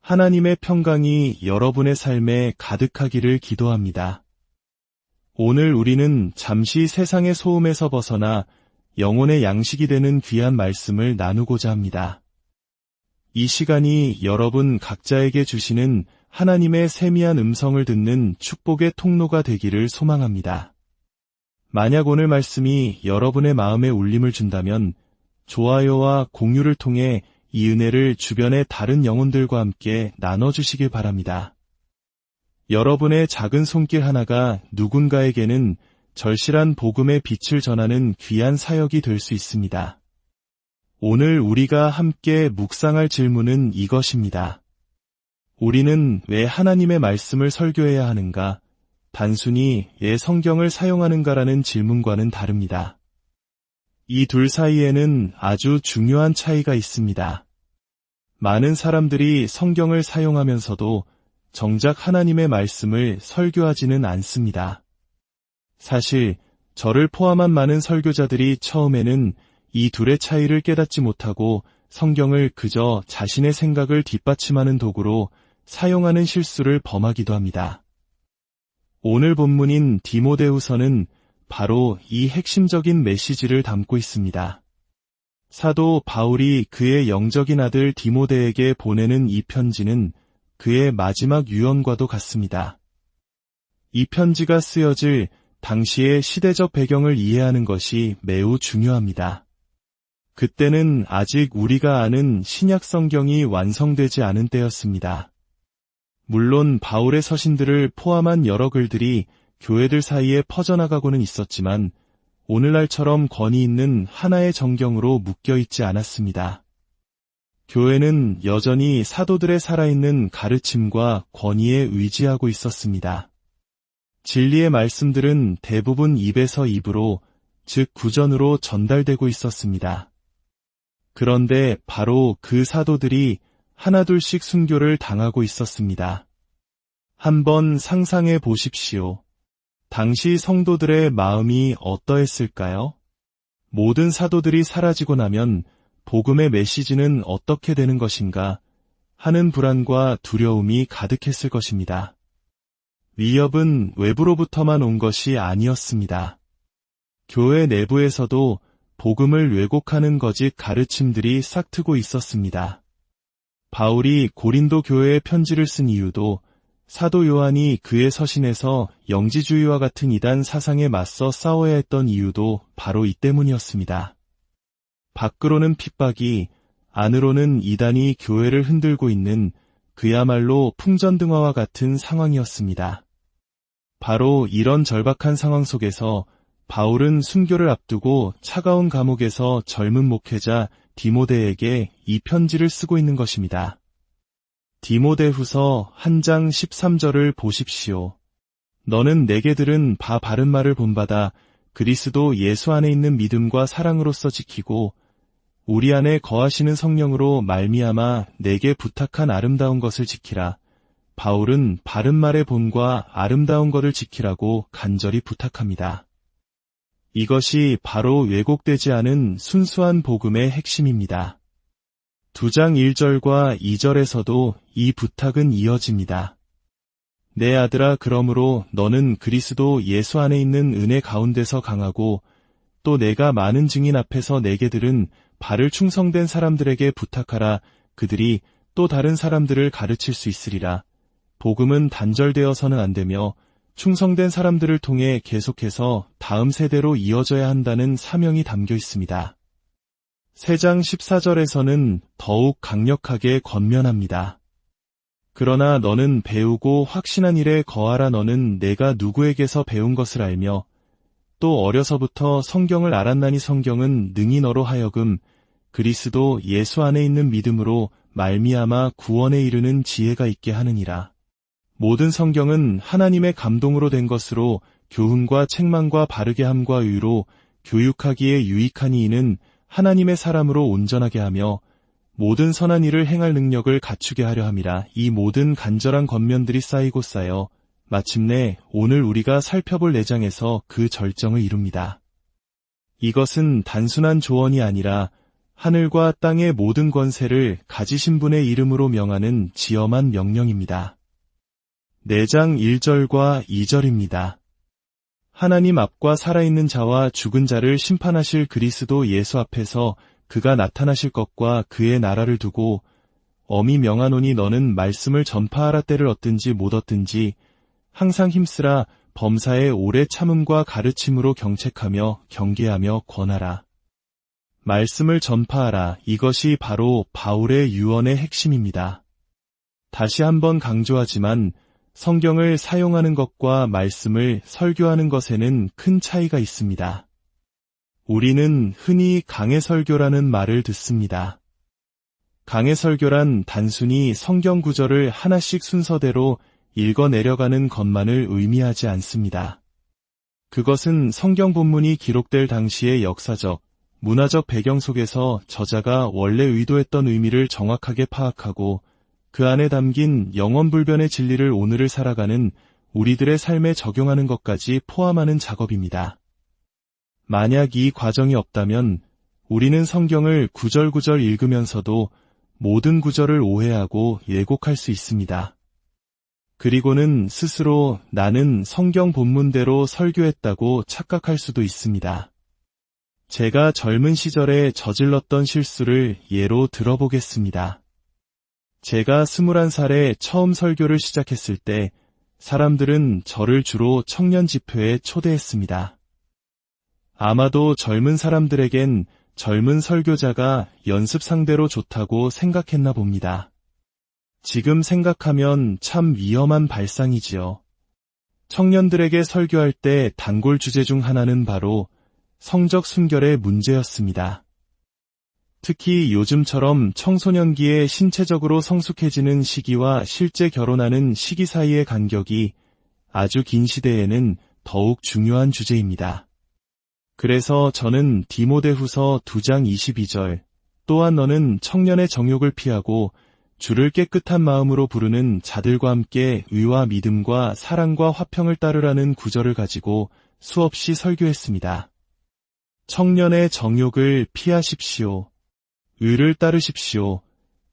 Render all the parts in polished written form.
하나님의 평강이 여러분의 삶에 가득하기를 기도합니다. 오늘 우리는 잠시 세상의 소음에서 벗어나 영혼의 양식이 되는 귀한 말씀을 나누고자 합니다. 이 시간이 여러분 각자에게 주시는 하나님의 세미한 음성을 듣는 축복의 통로가 되기를 소망합니다. 만약 오늘 말씀이 여러분의 마음에 울림을 준다면 좋아요와 공유를 통해 이 은혜를 주변의 다른 영혼들과 함께 나눠주시길 바랍니다. 여러분의 작은 손길 하나가 누군가에게는 절실한 복음의 빛을 전하는 귀한 사역이 될 수 있습니다. 오늘 우리가 함께 묵상할 질문은 이것입니다. 우리는 왜 하나님의 말씀을 설교해야 하는가? 단순히 왜 성경을 사용하는가라는 질문과는 다릅니다. 이 둘 사이에는 아주 중요한 차이가 있습니다. 많은 사람들이 성경을 사용하면서도 정작 하나님의 말씀을 설교하지는 않습니다. 사실 저를 포함한 많은 설교자들이 처음에는 이 둘의 차이를 깨닫지 못하고 성경을 그저 자신의 생각을 뒷받침하는 도구로 사용하는 실수를 범하기도 합니다. 오늘 본문인 디모데후서는 바로 이 핵심적인 메시지를 담고 있습니다. 사도 바울이 그의 영적인 아들 디모데에게 보내는 이 편지는 그의 마지막 유언과도 같습니다. 이 편지가 쓰여질 당시의 시대적 배경을 이해하는 것이 매우 중요합니다. 그때는 아직 우리가 아는 신약 성경이 완성되지 않은 때였습니다. 물론 바울의 서신들을 포함한 여러 글들이 교회들 사이에 퍼져나가고는 있었지만 오늘날처럼 권위 있는 하나의 정경으로 묶여있지 않았습니다. 교회는 여전히 사도들의 살아있는 가르침과 권위에 의지하고 있었습니다. 진리의 말씀들은 대부분 입에서 입으로, 즉 구전으로 전달되고 있었습니다. 그런데 바로 그 사도들이 하나둘씩 순교를 당하고 있었습니다. 한번 상상해 보십시오. 당시 성도들의 마음이 어떠했을까요? 모든 사도들이 사라지고 나면 복음의 메시지는 어떻게 되는 것인가 하는 불안과 두려움이 가득했을 것입니다. 위협은 외부로부터만 온 것이 아니었습니다. 교회 내부에서도 복음을 왜곡하는 거짓 가르침들이 싹트고 있었습니다. 바울이 고린도 교회에 편지를 쓴 이유도 사도 요한이 그의 서신에서 영지주의와 같은 이단 사상에 맞서 싸워야 했던 이유도 바로 이 때문이었습니다. 밖으로는 핍박이, 안으로는 이단이 교회를 흔들고 있는 그야말로 풍전등화와 같은 상황이었습니다. 바로 이런 절박한 상황 속에서 바울은 순교를 앞두고 차가운 감옥에서 젊은 목회자 디모데에게 이 편지를 쓰고 있는 것입니다. 디모데후서 1장 13절을 보십시오. 너는 내게 들은 바른 말을 본받아 그리스도 예수 안에 있는 믿음과 사랑으로서 지키고 우리 안에 거하시는 성령으로 말미암아 내게 부탁한 아름다운 것을 지키라. 바울은 바른 말의 본과 아름다운 것을 지키라고 간절히 부탁합니다. 이것이 바로 왜곡되지 않은 순수한 복음의 핵심입니다. 2장 1절과 2절에서도 이 부탁은 이어집니다. 내 아들아, 그러므로 너는 그리스도 예수 안에 있는 은혜 가운데서 강하고 또 내가 많은 증인 앞에서 내게 들은 바를 충성된 사람들에게 부탁하라. 그들이 또 다른 사람들을 가르칠 수 있으리라. 복음은 단절되어서는 안 되며 충성된 사람들을 통해 계속해서 다음 세대로 이어져야 한다는 사명이 담겨 있습니다. 3장 14절에서는 더욱 강력하게 권면합니다. 그러나 너는 배우고 확신한 일에 거하라. 너는 내가 누구에게서 배운 것을 알며 또 어려서부터 성경을 알았나니 성경은 능히 너로 하여금 그리스도 예수 안에 있는 믿음으로 말미암아 구원에 이르는 지혜가 있게 하느니라. 모든 성경은 하나님의 감동으로 된 것으로 교훈과 책망과 바르게 함과 의로 교육하기에 유익하니 이는 하나님의 사람으로 온전하게 하며 모든 선한 일을 행할 능력을 갖추게 하려 함이라. 이 모든 간절한 권면들이 쌓이고 쌓여 마침내 오늘 우리가 살펴볼 4장에서 그 절정을 이룹니다. 이것은 단순한 조언이 아니라 하늘과 땅의 모든 권세를 가지신 분의 이름으로 명하는 지엄한 명령입니다. 4장 1절과 2절입니다. 하나님 앞과 살아있는 자와 죽은 자를 심판하실 그리스도 예수 앞에서 그가 나타나실 것과 그의 나라를 두고 엄히 명하노니 너는 말씀을 전파하라. 때를 얻든지 못 얻든지 항상 힘쓰라. 범사에 오래 참음과 가르침으로 경책하며 경계하며 권하라. 말씀을 전파하라. 이것이 바로 바울의 유언의 핵심입니다. 다시 한번 강조하지만 성경을 사용하는 것과 말씀을 설교하는 것에는 큰 차이가 있습니다. 우리는 흔히 강해 설교라는 말을 듣습니다. 강해 설교란 단순히 성경 구절을 하나씩 순서대로 읽어 내려가는 것만을 의미하지 않습니다. 그것은 성경 본문이 기록될 당시의 역사적, 문화적 배경 속에서 저자가 원래 의도했던 의미를 정확하게 파악하고 그 안에 담긴 영원불변의 진리를 오늘을 살아가는 우리들의 삶에 적용하는 것까지 포함하는 작업입니다. 만약 이 과정이 없다면 우리는 성경을 구절구절 읽으면서도 모든 구절을 오해하고 왜곡할 수 있습니다. 그리고는 스스로 나는 성경 본문대로 설교했다고 착각할 수도 있습니다. 제가 젊은 시절에 저질렀던 실수를 예로 들어보겠습니다. 제가 21살에 처음 설교를 시작했을 때 사람들은 저를 주로 청년 집회에 초대했습니다. 아마도 젊은 사람들에겐 젊은 설교자가 연습 상대로 좋다고 생각했나 봅니다. 지금 생각하면 참 위험한 발상이지요. 청년들에게 설교할 때 단골 주제 중 하나는 바로 성적 순결의 문제였습니다. 특히 요즘처럼 청소년기에 신체적으로 성숙해지는 시기와 실제 결혼하는 시기 사이의 간격이 아주 긴 시대에는 더욱 중요한 주제입니다. 그래서 저는 디모데후서 2장 22절, 또한 너는 청년의 정욕을 피하고 주를 깨끗한 마음으로 부르는 자들과 함께 의와 믿음과 사랑과 화평을 따르라는 구절을 가지고 수없이 설교했습니다. 청년의 정욕을 피하십시오. 의를 따르십시오.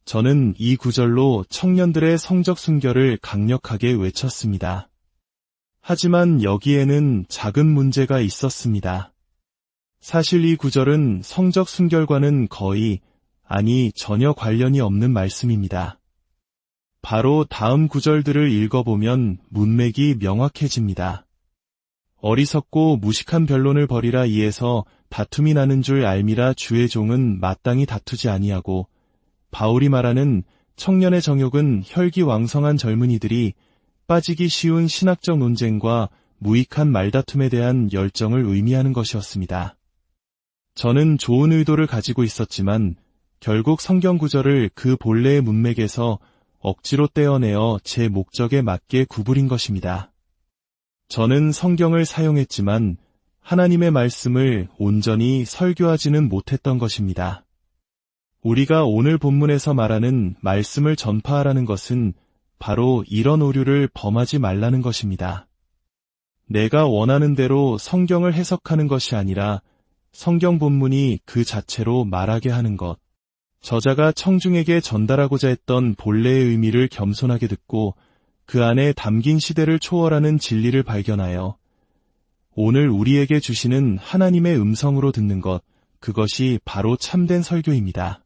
저는 이 구절로 청년들의 성적 순결을 강력하게 외쳤습니다. 하지만 여기에는 작은 문제가 있었습니다. 사실 이 구절은 성적 순결과는 거의, 아니 전혀 관련이 없는 말씀입니다. 바로 다음 구절들을 읽어보면 문맥이 명확해집니다. 어리석고 무식한 변론을 벌이라. 이에서 다툼이 나는 줄 알미라. 주의 종은 마땅히 다투지 아니하고. 바울이 말하는 청년의 정욕은 혈기왕성한 젊은이들이 빠지기 쉬운 신학적 논쟁과 무익한 말다툼에 대한 열정을 의미하는 것이었습니다. 저는 좋은 의도를 가지고 있었지만 결국 성경 구절을 그 본래의 문맥에서 억지로 떼어내어 제 목적에 맞게 구부린 것입니다. 저는 성경을 사용했지만 하나님의 말씀을 온전히 설교하지는 못했던 것입니다. 우리가 오늘 본문에서 말하는 말씀을 전파하라는 것은 바로 이런 오류를 범하지 말라는 것입니다. 내가 원하는 대로 성경을 해석하는 것이 아니라 성경 본문이 그 자체로 말하게 하는 것. 저자가 청중에게 전달하고자 했던 본래의 의미를 겸손하게 듣고 그 안에 담긴 시대를 초월하는 진리를 발견하여 오늘 우리에게 주시는 하나님의 음성으로 듣는 것, 그것이 바로 참된 설교입니다.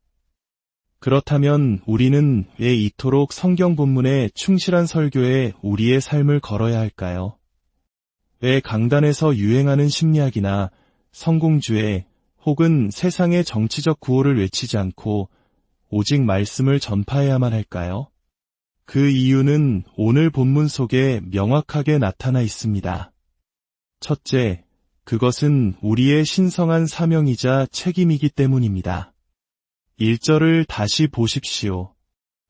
그렇다면 우리는 왜 이토록 성경 본문에 충실한 설교에 우리의 삶을 걸어야 할까요? 왜 강단에서 유행하는 심리학이나 성공주의 혹은 세상의 정치적 구호를 외치지 않고 오직 말씀을 전파해야만 할까요? 그 이유는 오늘 본문 속에 명확하게 나타나 있습니다. 첫째, 그것은 우리의 신성한 사명이자 책임이기 때문입니다. 1절을 다시 보십시오.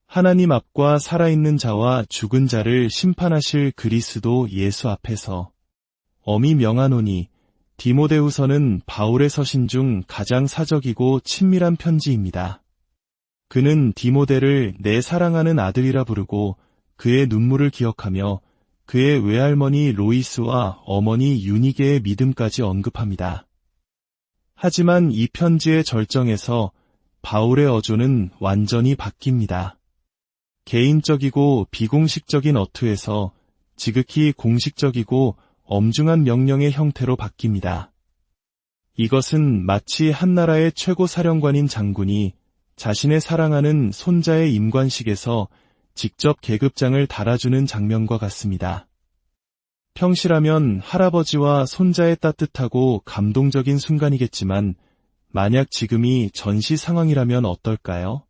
하나님 앞과 살아있는 자와 죽은 자를 심판하실 그리스도 예수 앞에서 엄히 명하노니. 디모데후서는 바울의 서신 중 가장 사적이고 친밀한 편지입니다. 그는 디모데를 내 사랑하는 아들이라 부르고 그의 눈물을 기억하며 그의 외할머니 로이스와 어머니 유니게의 믿음까지 언급합니다. 하지만 이 편지의 절정에서 바울의 어조는 완전히 바뀝니다. 개인적이고 비공식적인 어투에서 지극히 공식적이고 엄중한 명령의 형태로 바뀝니다. 이것은 마치 한나라의 최고 사령관인 장군이 자신의 사랑하는 손자의 임관식에서 직접 계급장을 달아주는 장면과 같습니다. 평시라면 할아버지와 손자의 따뜻하고 감동적인 순간이겠지만 만약 지금이 전시 상황이라면 어떨까요?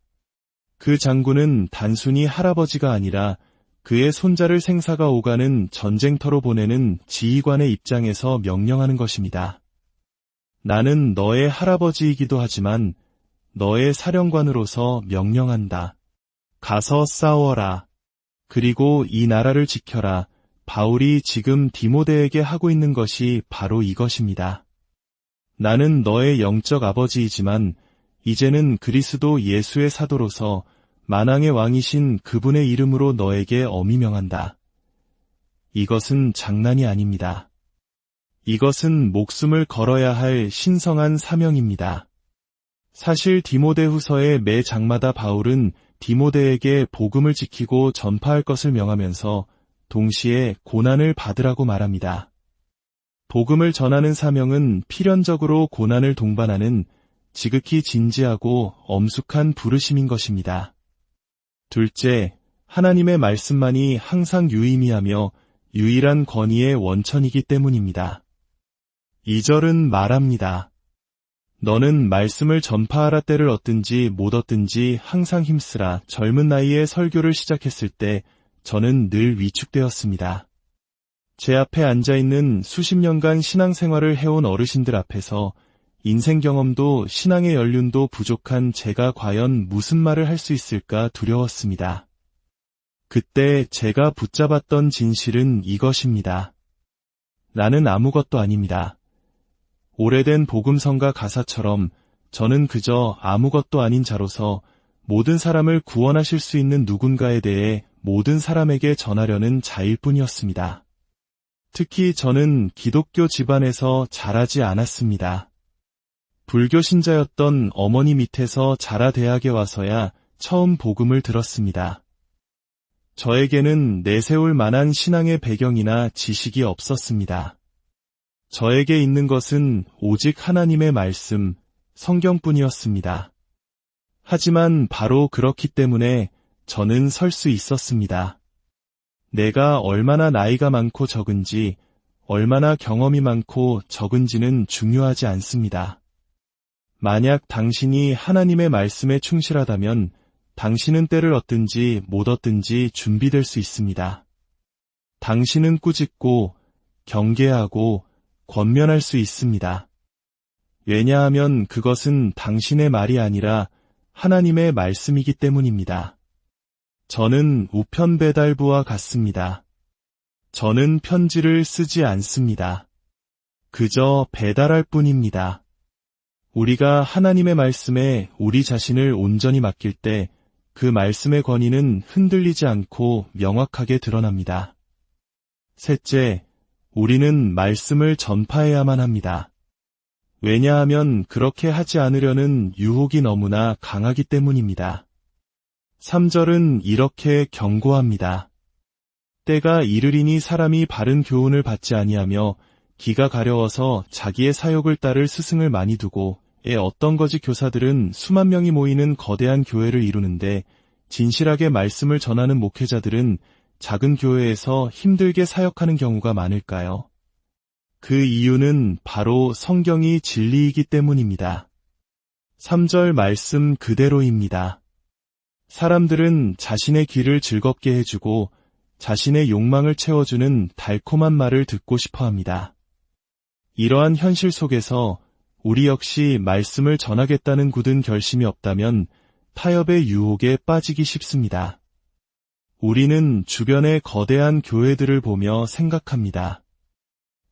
그 장군은 단순히 할아버지가 아니라 그의 손자를 생사가 오가는 전쟁터로 보내는 지휘관의 입장에서 명령하는 것입니다. 나는 너의 할아버지이기도 하지만 너의 사령관으로서 명령한다. 가서 싸워라. 그리고 이 나라를 지켜라. 바울이 지금 디모데에게 하고 있는 것이 바로 이것입니다. 나는 너의 영적 아버지이지만 이제는 그리스도 예수의 사도로서 만왕의 왕이신 그분의 이름으로 너에게 엄히 명한다. 이것은 장난이 아닙니다. 이것은 목숨을 걸어야 할 신성한 사명입니다. 사실 디모데후서의 매 장마다 바울은 디모데에게 복음을 지키고 전파할 것을 명하면서 동시에 고난을 받으라고 말합니다. 복음을 전하는 사명은 필연적으로 고난을 동반하는 지극히 진지하고 엄숙한 부르심인 것입니다. 둘째, 하나님의 말씀만이 항상 유의미하며 유일한 권위의 원천이기 때문입니다. 2절은 말합니다. 너는 말씀을 전파하라. 때를 얻든지 못 얻든지 항상 힘쓰라. 젊은 나이에 설교를 시작했을 때 저는 늘 위축되었습니다. 제 앞에 앉아있는 수십 년간 신앙생활을 해온 어르신들 앞에서 인생 경험도 신앙의 연륜도 부족한 제가 과연 무슨 말을 할 수 있을까 두려웠습니다. 그때 제가 붙잡았던 진실은 이것입니다. 나는 아무것도 아닙니다. 오래된 복음성가 가사처럼 저는 그저 아무것도 아닌 자로서 모든 사람을 구원하실 수 있는 누군가에 대해 모든 사람에게 전하려는 자일 뿐이었습니다. 특히 저는 기독교 집안에서 자라지 않았습니다. 불교 신자였던 어머니 밑에서 자라 대학에 와서야 처음 복음을 들었습니다. 저에게는 내세울 만한 신앙의 배경이나 지식이 없었습니다. 저에게 있는 것은 오직 하나님의 말씀, 성경뿐이었습니다. 하지만 바로 그렇기 때문에 저는 설 수 있었습니다. 내가 얼마나 나이가 많고 적은지, 얼마나 경험이 많고 적은지는 중요하지 않습니다. 만약 당신이 하나님의 말씀에 충실하다면 당신은 때를 얻든지 못 얻든지 준비될 수 있습니다. 당신은 꾸짖고 경계하고 권면할 수 있습니다. 왜냐하면 그것은 당신의 말이 아니라 하나님의 말씀이기 때문입니다. 저는 우편 배달부와 같습니다. 저는 편지를 쓰지 않습니다. 그저 배달할 뿐입니다. 우리가 하나님의 말씀에 우리 자신을 온전히 맡길 때 그 말씀의 권위는 흔들리지 않고 명확하게 드러납니다. 셋째, 우리는 말씀을 전파해야만 합니다. 왜냐하면 그렇게 하지 않으려는 유혹이 너무나 강하기 때문입니다. 3절은 이렇게 경고합니다. 때가 이르리니 사람이 바른 교훈을 받지 아니하며 기가 가려워서 자기의 사욕을 따를 스승을 많이 두고 어떤 거짓 교사들은 수만 명이 모이는 거대한 교회를 이루는데 진실하게 말씀을 전하는 목회자들은 작은 교회에서 힘들게 사역하는 경우가 많을까요? 그 이유는 바로 성경이 진리이기 때문입니다. 3절 말씀 그대로입니다. 사람들은 자신의 귀를 즐겁게 해주고 자신의 욕망을 채워주는 달콤한 말을 듣고 싶어 합니다. 이러한 현실 속에서 우리 역시 말씀을 전하겠다는 굳은 결심이 없다면 타협의 유혹에 빠지기 쉽습니다. 우리는 주변의 거대한 교회들을 보며 생각합니다.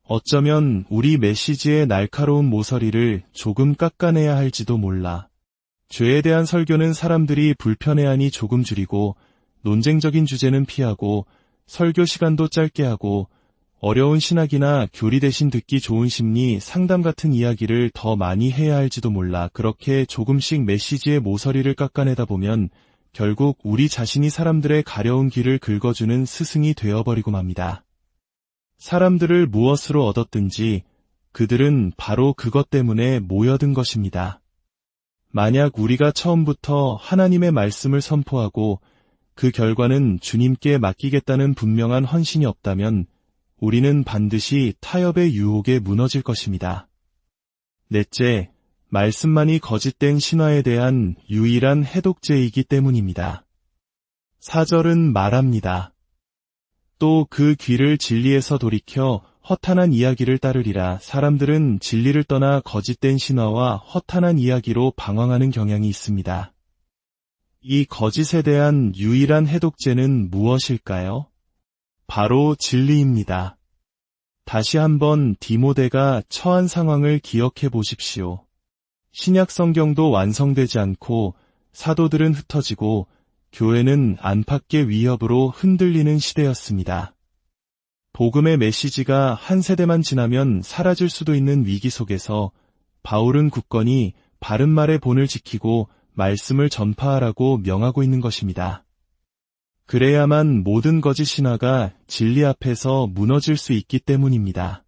어쩌면 우리 메시지의 날카로운 모서리를 조금 깎아내야 할지도 몰라. 죄에 대한 설교는 사람들이 불편해하니 조금 줄이고 논쟁적인 주제는 피하고 설교 시간도 짧게 하고 어려운 신학이나 교리 대신 듣기 좋은 심리 상담 같은 이야기를 더 많이 해야 할지도 몰라. 그렇게 조금씩 메시지의 모서리를 깎아내다 보면 결국 우리 자신이 사람들의 가려운 귀를 긁어주는 스승이 되어버리고 맙니다. 사람들을 무엇으로 얻었든지 그들은 바로 그것 때문에 모여든 것입니다. 만약 우리가 처음부터 하나님의 말씀을 선포하고 그 결과는 주님께 맡기겠다는 분명한 헌신이 없다면 우리는 반드시 타협의 유혹에 무너질 것입니다. 넷째, 말씀만이 거짓된 신화에 대한 유일한 해독제이기 때문입니다. 4절은 말합니다. 또 그 귀를 진리에서 돌이켜 허탄한 이야기를 따르리라. 사람들은 진리를 떠나 거짓된 신화와 허탄한 이야기로 방황하는 경향이 있습니다. 이 거짓에 대한 유일한 해독제는 무엇일까요? 바로 진리입니다. 다시 한번 디모데가 처한 상황을 기억해 보십시오. 신약 성경도 완성되지 않고 사도들은 흩어지고 교회는 안팎의 위협으로 흔들리는 시대였습니다. 복음의 메시지가 한 세대만 지나면 사라질 수도 있는 위기 속에서 바울은 굳건히 바른 말의 본을 지키고 말씀을 전파하라고 명하고 있는 것입니다. 그래야만 모든 거짓 신화가 진리 앞에서 무너질 수 있기 때문입니다.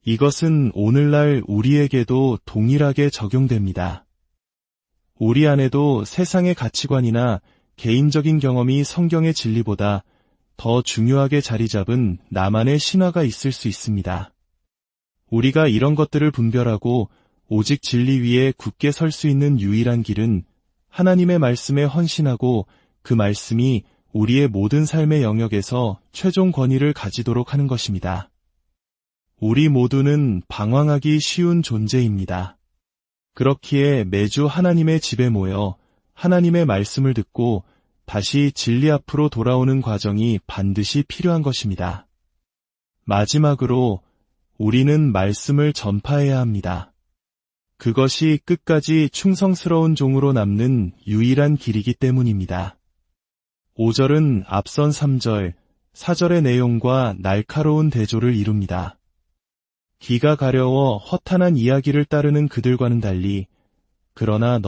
이것은 오늘날 우리에게도 동일하게 적용됩니다. 우리 안에도 세상의 가치관이나 개인적인 경험이 성경의 진리보다 더 중요하게 자리 잡은 나만의 신화가 있을 수 있습니다. 우리가 이런 것들을 분별하고 오직 진리 위에 굳게 설 수 있는 유일한 길은 하나님의 말씀에 헌신하고 그 말씀이 우리의 모든 삶의 영역에서 최종 권위를 가지도록 하는 것입니다. 우리 모두는 방황하기 쉬운 존재입니다. 그렇기에 매주 하나님의 집에 모여 하나님의 말씀을 듣고 다시 진리 앞으로 돌아오는 과정이 반드시 필요한 것입니다. 마지막으로 우리는 말씀을 전파해야 합니다. 그것이 끝까지 충성스러운 종으로 남는 유일한 길이기 때문입니다. 5절은 앞선 3절, 4절의 내용과 날카로운 대조를 이룹니다. 귀가 가려워 허탄한 이야기를 따르는 그들과는 달리 그러나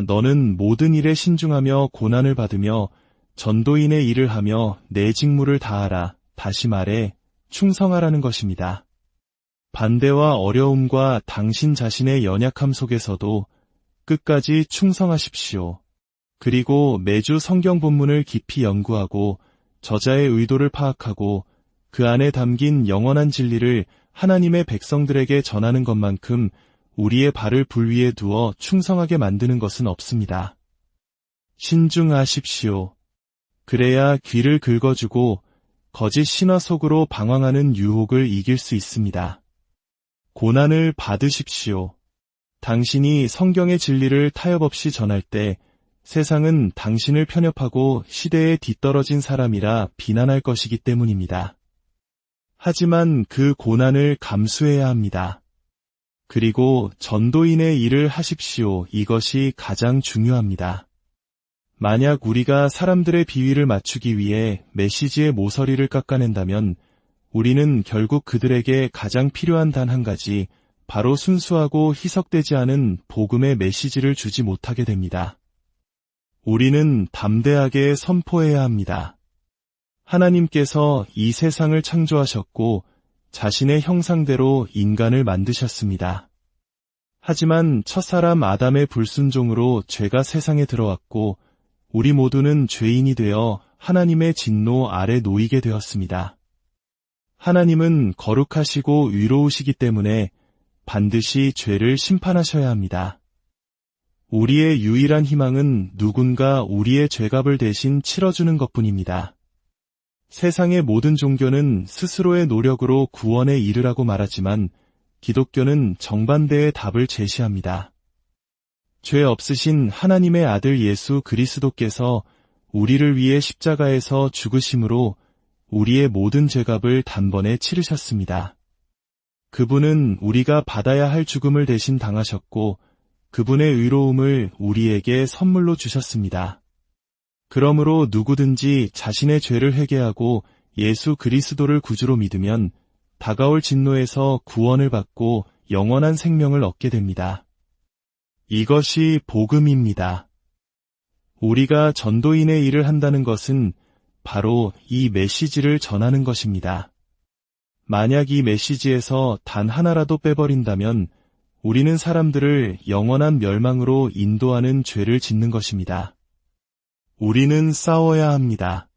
너는 모든 일에 신중하며 고난을 받으며 전도인의 일을 하며 내 직무를 다하라. 다시 말해 충성하라는 것입니다. 반대와 어려움과 당신 자신의 연약함 속에서도 끝까지 충성하십시오. 그리고 매주 성경 본문을 깊이 연구하고 저자의 의도를 파악하고 그 안에 담긴 영원한 진리를 하나님의 백성들에게 전하는 것만큼 우리의 발을 불 위에 두어 충성하게 만드는 것은 없습니다. 신중하십시오. 그래야 귀를 긁어주고 거짓 신화 속으로 방황하는 유혹을 이길 수 있습니다. 고난을 받으십시오. 당신이 성경의 진리를 타협 없이 전할 때 세상은 당신을 편협하고 시대에 뒤떨어진 사람이라 비난할 것이기 때문입니다. 하지만 그 고난을 감수해야 합니다. 그리고 전도인의 일을 하십시오. 이것이 가장 중요합니다. 만약 우리가 사람들의 비위를 맞추기 위해 메시지의 모서리를 깎아낸다면 우리는 결국 그들에게 가장 필요한 단 한 가지, 바로 순수하고 희석되지 않은 복음의 메시지를 주지 못하게 됩니다. 우리는 담대하게 선포해야 합니다. 하나님께서 이 세상을 창조하셨고 자신의 형상대로 인간을 만드셨습니다. 하지만 첫사람 아담의 불순종으로 죄가 세상에 들어왔고 우리 모두는 죄인이 되어 하나님의 진노 아래 놓이게 되었습니다. 하나님은 거룩하시고 위로우시기 때문에 반드시 죄를 심판하셔야 합니다. 우리의 유일한 희망은 누군가 우리의 죄값을 대신 치러주는 것뿐입니다. 세상의 모든 종교는 스스로의 노력으로 구원에 이르라고 말하지만 기독교는 정반대의 답을 제시합니다. 죄 없으신 하나님의 아들 예수 그리스도께서 우리를 위해 십자가에서 죽으심으로 우리의 모든 죄값을 단번에 치르셨습니다. 그분은 우리가 받아야 할 죽음을 대신 당하셨고 그분의 의로움을 우리에게 선물로 주셨습니다. 그러므로 누구든지 자신의 죄를 회개하고 예수 그리스도를 구주로 믿으면 다가올 진노에서 구원을 받고 영원한 생명을 얻게 됩니다. 이것이 복음입니다. 우리가 전도인의 일을 한다는 것은 바로 이 메시지를 전하는 것입니다. 만약 이 메시지에서 단 하나라도 빼버린다면 우리는 사람들을 영원한 멸망으로 인도하는 죄를 짓는 것입니다. 우리는 싸워야 합니다.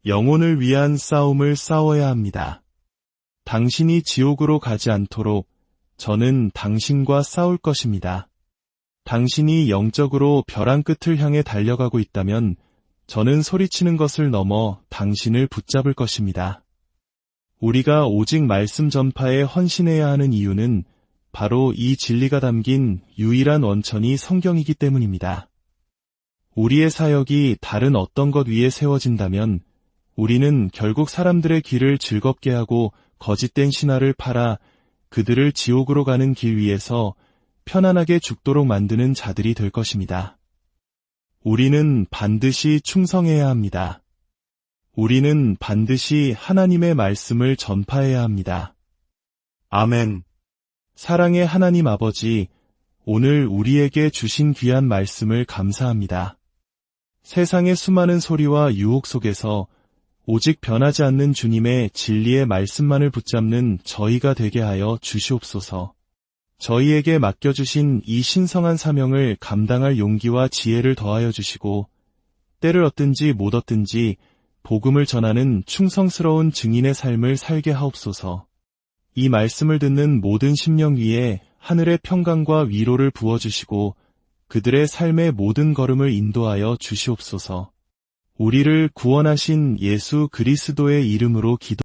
영혼을 위한 싸움을 싸워야 합니다. 당신이 지옥으로 가지 않도록 저는 당신과 싸울 것입니다. 당신이 영적으로 벼랑 끝을 향해 달려가고 있다면 저는 소리치는 것을 넘어 당신을 붙잡을 것입니다. 우리가 오직 말씀 전파에 헌신해야 하는 이유는 바로 이 진리가 담긴 유일한 원천이 성경이기 때문입니다. 우리의 사역이 다른 어떤 것 위에 세워진다면 우리는 결국 사람들의 귀를 즐겁게 하고 거짓된 신화를 팔아 그들을 지옥으로 가는 길 위에서 편안하게 죽도록 만드는 자들이 될 것입니다. 우리는 반드시 충성해야 합니다. 우리는 반드시 하나님의 말씀을 전파해야 합니다. 아멘. 사랑의 하나님 아버지, 오늘 우리에게 주신 귀한 말씀을 감사합니다. 세상의 수많은 소리와 유혹 속에서 오직 변하지 않는 주님의 진리의 말씀만을 붙잡는 저희가 되게 하여 주시옵소서. 저희에게 맡겨주신 이 신성한 사명을 감당할 용기와 지혜를 더하여 주시고 때를 얻든지 못 얻든지 복음을 전하는 충성스러운 증인의 삶을 살게 하옵소서. 이 말씀을 듣는 모든 심령 위에 하늘의 평강과 위로를 부어주시고 그들의 삶의 모든 걸음을 인도하여 주시옵소서. 우리를 구원하신 예수 그리스도의 이름으로 기도